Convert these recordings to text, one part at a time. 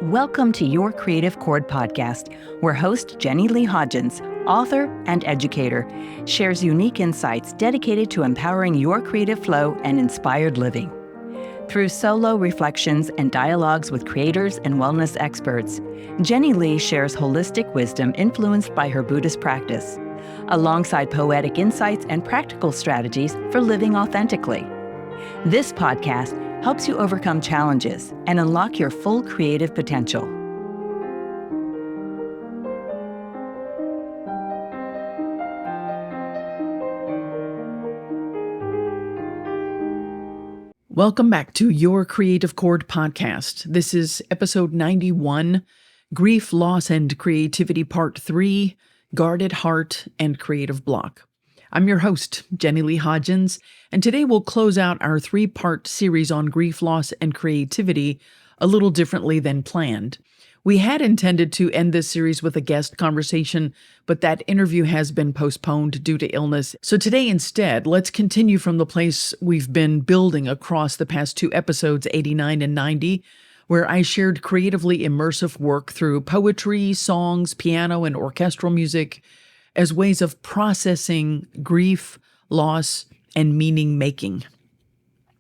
Welcome to Your Creative Chord podcast, where host Jenny Leigh Hodgins, author and educator, shares unique insights dedicated to empowering your creative flow and inspired living. Through solo reflections and dialogues with creators and wellness experts, Jenny Leigh shares holistic wisdom influenced by her Buddhist practice, alongside poetic insights and practical strategies for living authentically. This podcast helps you overcome challenges and unlock your full creative potential. Welcome back to Your Creative Chord podcast. This is episode 91, Grief, Loss, and Creativity, Part 3, Guarded Heart and Creative Block. I'm your host, Jenny Leigh Hodgins, and today we'll close out our 3-part series on grief, loss, and creativity a little differently than planned. We had intended to end this series with a guest conversation, but that interview has been postponed due to illness. So today instead, let's continue from the place we've been building across the past 2 episodes, 89 and 90, where I shared creatively immersive work through poetry, songs, piano, and orchestral music as ways of processing grief, loss, and meaning making.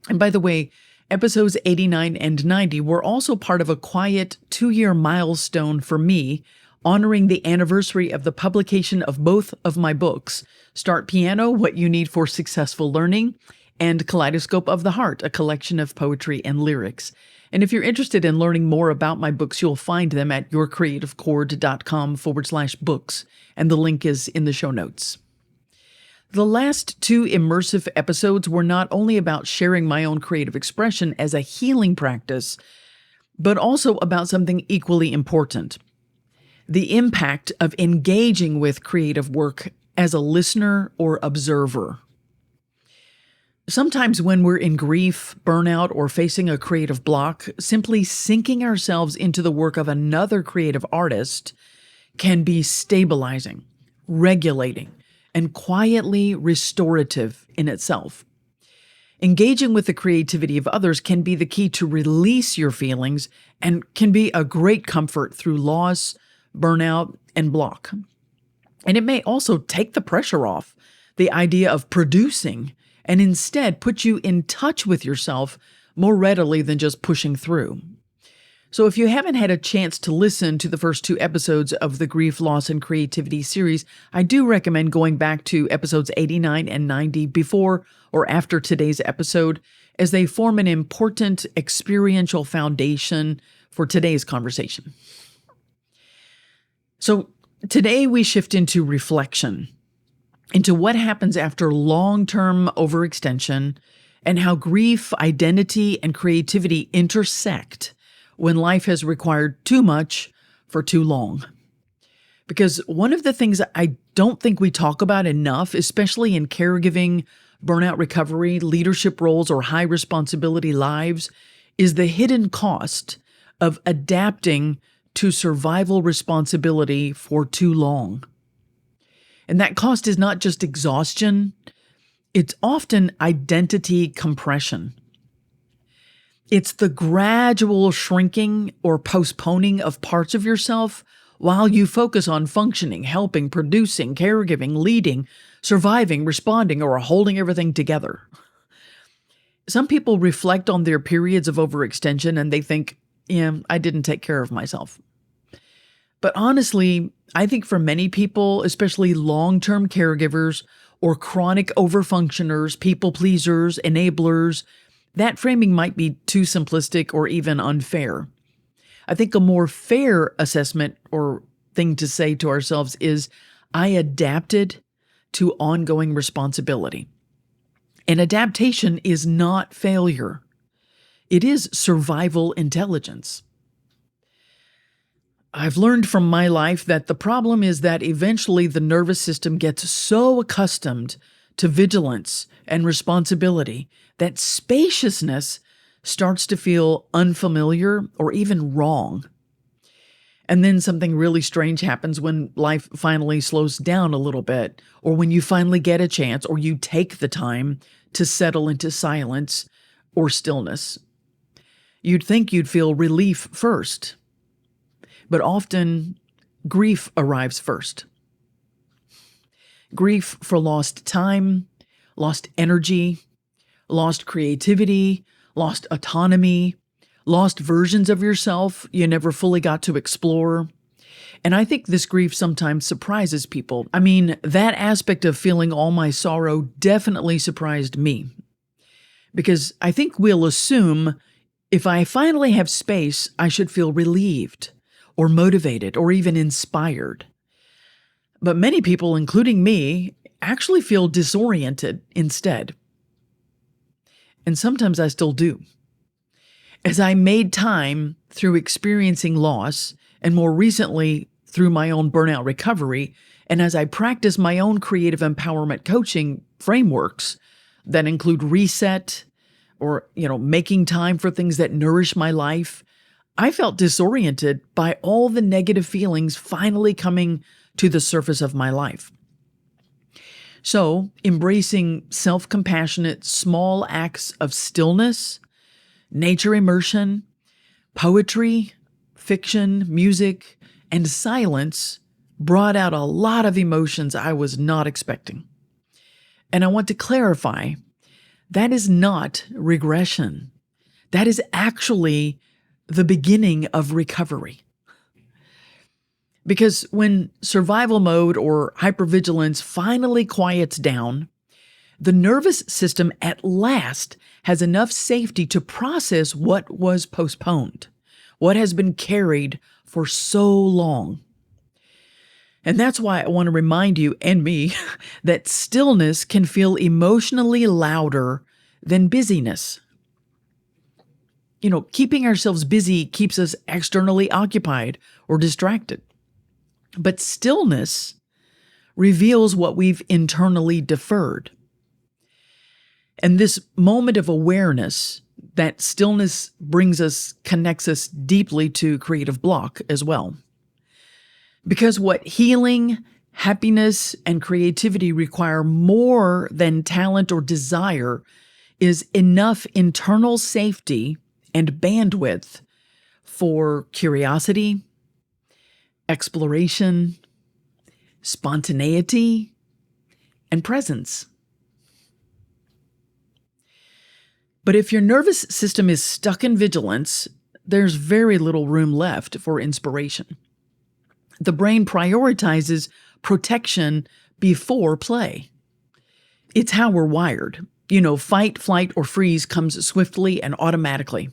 And by the way, episodes 89 and 90 were also part of a quiet 2-year milestone for me, honoring the anniversary of the publication of both of my books, Start Piano, What You Need for Successful Learning, and Kaleidoscope of the Heart, a collection of poetry and lyrics. And if you're interested in learning more about my books, you'll find them at yourcreativechord.com/books, and the link is in the show notes. The last 2 immersive episodes were not only about sharing my own creative expression as a healing practice, but also about something equally important: the impact of engaging with creative work as a listener or observer. Sometimes when we're in grief, burnout, or facing a creative block, simply sinking ourselves into the work of another creative artist can be stabilizing, regulating, and quietly restorative in itself. Engaging with the creativity of others can be the key to release your feelings and can be a great comfort through loss, burnout, and block. And it may also take the pressure off the idea of producing and instead put you in touch with yourself more readily than just pushing through. So if you haven't had a chance to listen to the first 2 episodes of the Grief, Loss, and Creativity series, I do recommend going back to episodes 89 and 90 before or after today's episode, as they form an important experiential foundation for today's conversation. So today we shift into reflection, into what happens after long-term overextension and how grief, identity, and creativity intersect when life has required too much for too long. Because one of the things I don't think we talk about enough, especially in caregiving, burnout recovery, leadership roles, or high responsibility lives, is the hidden cost of adapting to survival responsibility for too long. And that cost is not just exhaustion, it's often identity compression. It's the gradual shrinking or postponing of parts of yourself while you focus on functioning, helping, producing, caregiving, leading, surviving, responding, or holding everything together. Some people reflect on their periods of overextension and they think, I didn't take care of myself. But honestly, I think for many people, especially long-term caregivers or chronic overfunctioners, people pleasers, enablers, that framing might be too simplistic or even unfair. I think a more fair assessment or thing to say to ourselves is, I adapted to ongoing responsibility. And adaptation is not failure. It is survival intelligence. I've learned from my life that the problem is that eventually the nervous system gets so accustomed to vigilance and responsibility that spaciousness starts to feel unfamiliar or even wrong. And then something really strange happens when life finally slows down a little bit, or when you finally get a chance, or you take the time to settle into silence or stillness. You'd think you'd feel relief first, but often grief arrives first. Grief for lost time, lost energy, lost creativity, lost autonomy, lost versions of yourself you never fully got to explore. And I think this grief sometimes surprises people. I mean, that aspect of feeling all my sorrow definitely surprised me. Because I think we'll assume if I finally have space, I should feel relieved or motivated or even inspired. But many people, including me, actually feel disoriented instead. And sometimes I still do. As I made time through experiencing loss, and more recently through my own burnout recovery, and as I practice my own creative empowerment coaching frameworks that include reset or, making time for things that nourish my life, I felt disoriented by all the negative feelings finally coming to the surface of my life. So, embracing self-compassionate small acts of stillness, nature immersion, poetry, fiction, music, and silence brought out a lot of emotions I was not expecting. And I want to clarify, that is not regression. That is actually the beginning of recovery. Because when survival mode or hypervigilance finally quiets down, the nervous system at last has enough safety to process what was postponed, what has been carried for so long. And that's why I want to remind you and me that stillness can feel emotionally louder than busyness. Keeping ourselves busy keeps us externally occupied or distracted. But stillness reveals what we've internally deferred. And this moment of awareness that stillness brings us connects us deeply to creative block as well. Because what healing, happiness, and creativity require more than talent or desire is enough internal safety and bandwidth for curiosity, exploration, spontaneity, and presence. But if your nervous system is stuck in vigilance, there's very little room left for inspiration. The brain prioritizes protection before play. It's how we're wired. Fight, flight, or freeze comes swiftly and automatically.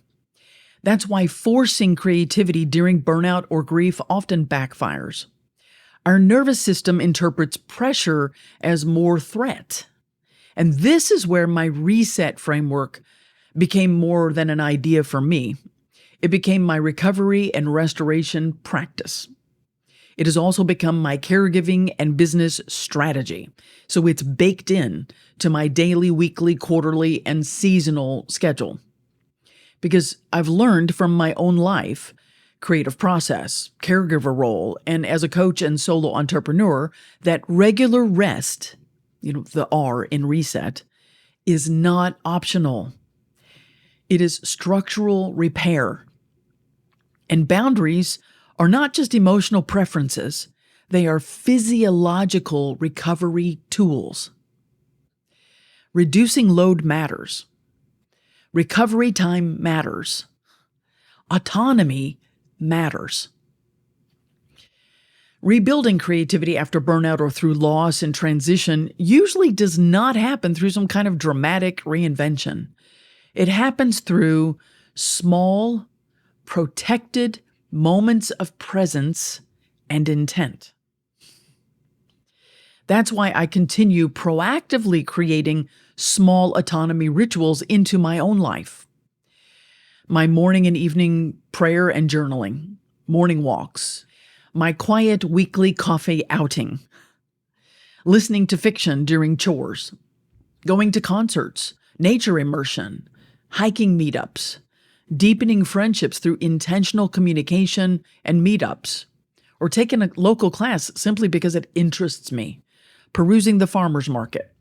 That's why forcing creativity during burnout or grief often backfires. Our nervous system interprets pressure as more threat. And this is where my reset framework became more than an idea for me. It became my recovery and restoration practice. It has also become my caregiving and business strategy. So it's baked in to my daily, weekly, quarterly, and seasonal schedule. Because I've learned from my own life, creative process, caregiver role, and as a coach and solo entrepreneur, that regular rest, the R in reset, is not optional. It is structural repair. And boundaries are not just emotional preferences, they are physiological recovery tools. Reducing load matters. Recovery time matters. Autonomy matters. Rebuilding creativity after burnout or through loss and transition usually does not happen through some kind of dramatic reinvention. It happens through small, protected moments of presence and intent. That's why I continue proactively creating small autonomy rituals into my own life. My morning and evening prayer and journaling, morning walks, my quiet weekly coffee outing, listening to fiction during chores, going to concerts, nature immersion, hiking meetups, deepening friendships through intentional communication and meetups, or taking a local class simply because it interests me, perusing the farmer's market.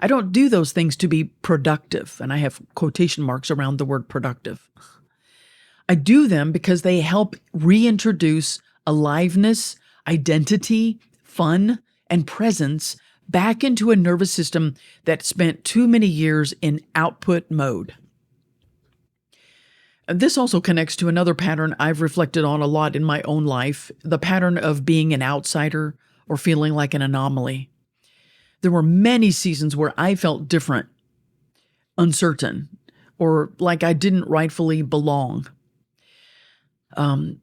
I don't do those things to be productive, and I have quotation marks around the word productive. I do them because they help reintroduce aliveness, identity, fun, and presence back into a nervous system that spent too many years in output mode. This also connects to another pattern I've reflected on a lot in my own life, the pattern of being an outsider or feeling like an anomaly. There were many seasons where I felt different, uncertain, or like I didn't rightfully belong.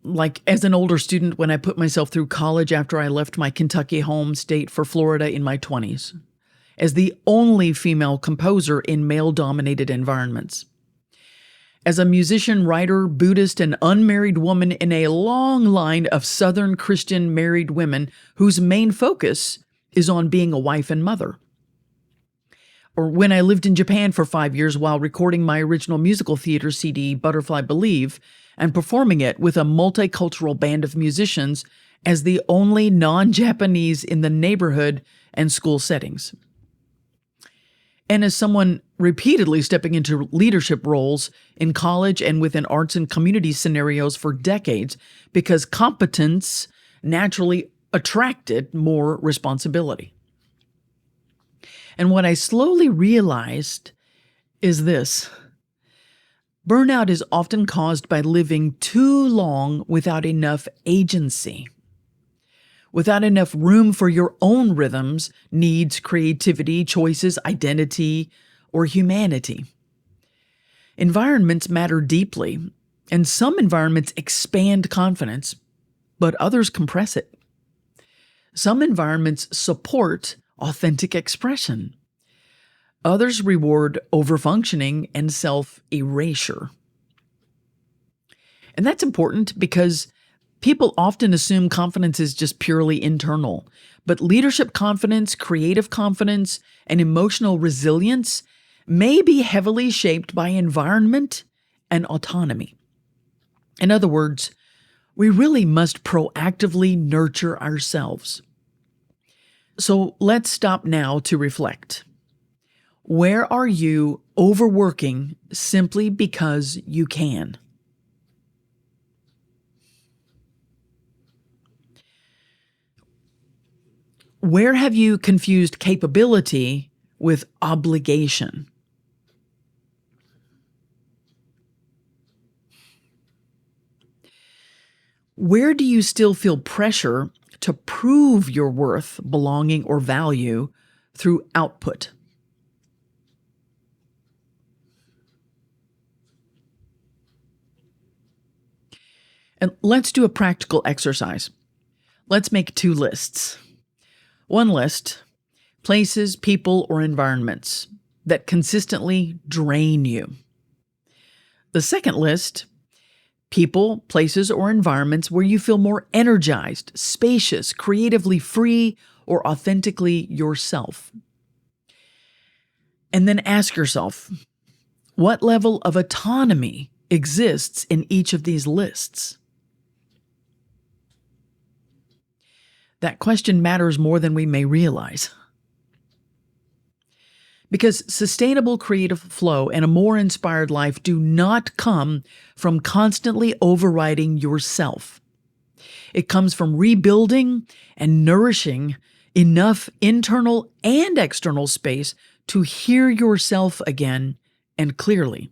Like as an older student, when I put myself through college after I left my Kentucky home state for Florida in my 20s, as the only female composer in male-dominated environments. As a musician, writer, Buddhist, and unmarried woman in a long line of Southern Christian married women whose main focus is on being a wife and mother. Or when I lived in Japan for 5 years while recording my original musical theater CD, Butterfly Believe, and performing it with a multicultural band of musicians as the only non-Japanese in the neighborhood and school settings. And as someone repeatedly stepping into leadership roles in college and within arts and community scenarios for decades because competence naturally attracted more responsibility. And what I slowly realized is this: burnout is often caused by living too long without enough agency, without enough room for your own rhythms, needs, creativity, choices, identity, or humanity. Environments matter deeply, and some environments expand confidence, but others compress it. Some environments support authentic expression. Others reward overfunctioning and self-erasure. And that's important because people often assume confidence is just purely internal, but leadership confidence, creative confidence, and emotional resilience may be heavily shaped by environment and autonomy. In other words, we really must proactively nurture ourselves. So let's stop now to reflect. Where are you overworking simply because you can? Where have you confused capability with obligation? Where do you still feel pressure to prove your worth, belonging, or value through output? And let's do a practical exercise. Let's make 2 lists. One list, places, people, or environments that consistently drain you. The second list, people, places, or environments where you feel more energized, spacious, creatively free, or authentically yourself. And then ask yourself, what level of autonomy exists in each of these lists? That question matters more than we may realize. Because sustainable creative flow and a more inspired life do not come from constantly overriding yourself. It comes from rebuilding and nourishing enough internal and external space to hear yourself again and clearly.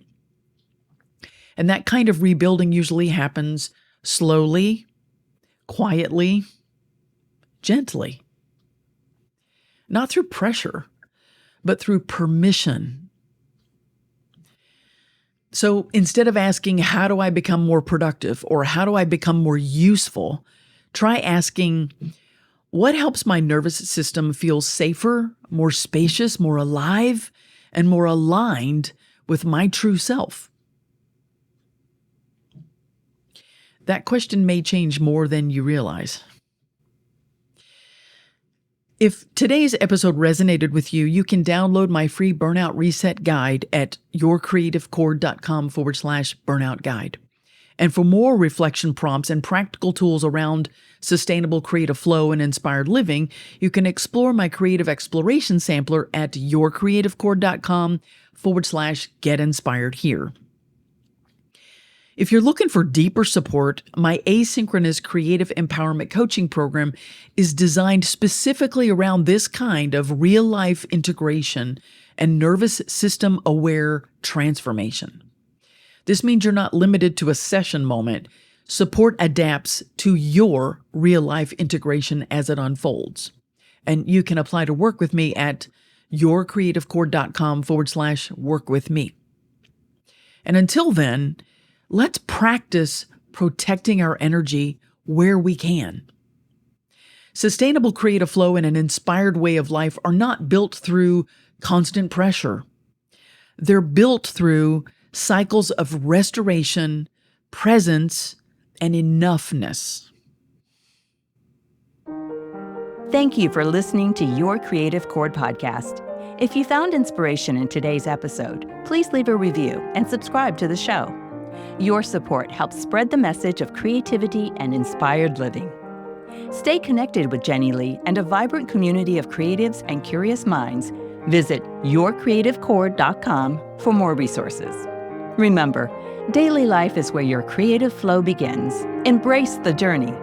And that kind of rebuilding usually happens slowly, quietly, gently. Not through pressure, but through permission. So instead of asking, how do I become more productive or how do I become more useful, try asking, what helps my nervous system feel safer, more spacious, more alive, and more aligned with my true self? That question may change more than you realize. If today's episode resonated with you, you can download my free Burnout Reset Guide at yourcreativechord.com/burnout guide. And for more reflection prompts and practical tools around sustainable creative flow and inspired living, you can explore my creative exploration sampler at yourcreativechord.com/get inspired here. If you're looking for deeper support, my asynchronous creative empowerment coaching program is designed specifically around this kind of real-life integration and nervous system aware transformation. This means you're not limited to a session moment. Support adapts to your real-life integration as it unfolds. And you can apply to work with me at yourcreativechord.com/work-with-me. And until then, let's practice protecting our energy where we can. Sustainable creative flow and an inspired way of life are not built through constant pressure. They're built through cycles of restoration, presence, and enoughness. Thank you for listening to Your Creative Chord podcast. If you found inspiration in today's episode, please leave a review and subscribe to the show. Your support helps spread the message of creativity and inspired living. Stay connected with Jenny Leigh and a vibrant community of creatives and curious minds. Visit yourcreativechord.com for more resources. Remember, daily life is where your creative flow begins. Embrace the journey